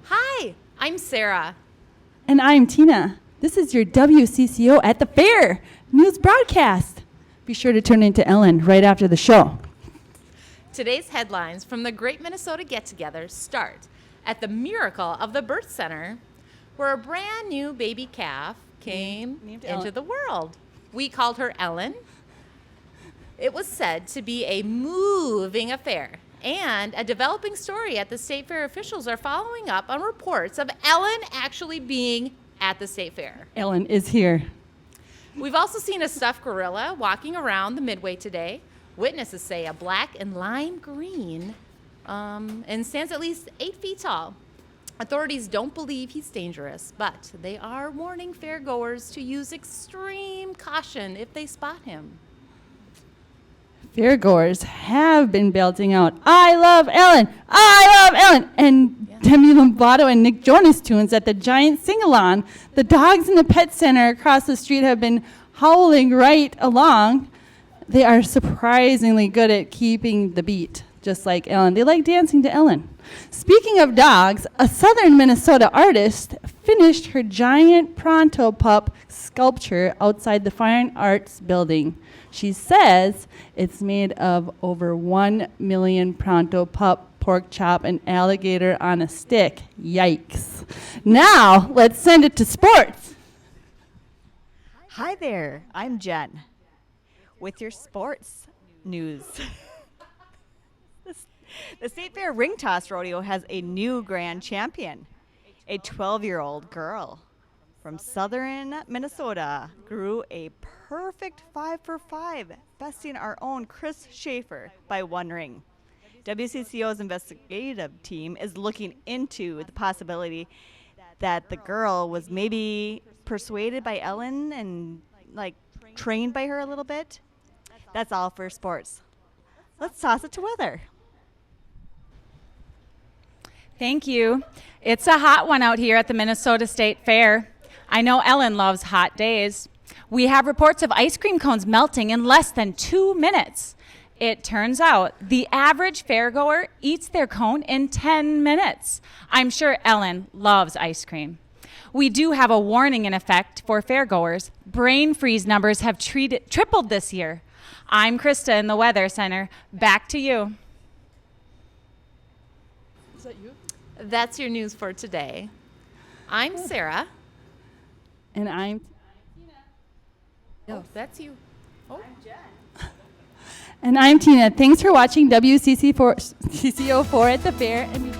Hi, I'm Sarah. And I'm Tina. This is your WCCO at the Fair news broadcast. Be sure to tune in to Ellen right after the show. Today's headlines from the Great Minnesota Get-Together start at the Miracle of the Birth Center, where a brand new baby calf came into the world. We called her Ellen. It was said to be a moving affair and a developing story at the State Fair. Officials are following up on reports of Ellen actually being at the State Fair. Ellen is here. We've also seen a stuffed gorilla walking around the Midway today. Witnesses say a black and lime green and stands at least 8 feet tall. Authorities don't believe he's dangerous, but they are warning fairgoers to use extreme caution if they spot him. Fairgoers have been belting out, "I love Ellen, I love Ellen," and Demi Lovato and Nick Jonas tunes at the giant sing-along. The dogs in the pet center across the street have been howling right along. They are surprisingly good at keeping the beat, just like Ellen. They like dancing to Ellen. Speaking of dogs, a southern Minnesota artist finished her giant Pronto pup sculpture outside the Fine Arts building. She says it's made of over 1 million Pronto pup, pork chop, and alligator on a stick. Yikes. Now, let's send it to sports. Hi there, I'm Jen with your sports news. The State Fair Ring Toss Rodeo has a new grand champion. A 12-year-old girl from southern Minnesota grew a perfect 5 for 5, besting our own Chris Schaefer by 1 ring. WCCO's investigative team is looking into the possibility that the girl was maybe persuaded by Ellen and trained by her a little bit. That's all for sports. Let's toss it to weather. Thank you. It's a hot one out here at the Minnesota State Fair. I know Ellen loves hot days. We have reports of ice cream cones melting in less than 2 minutes. It turns out the average fairgoer eats their cone in 10 minutes. I'm sure Ellen loves ice cream. We do have a warning in effect for fairgoers. Brain freeze numbers have tripled this year. I'm Krista in the Weather Center. Back to you. Is that you? That's your news for today. I'm Sarah. And I'm Oh, that's you. Oh. And I'm Tina. Thanks for watching WCCO4 at the Fair. And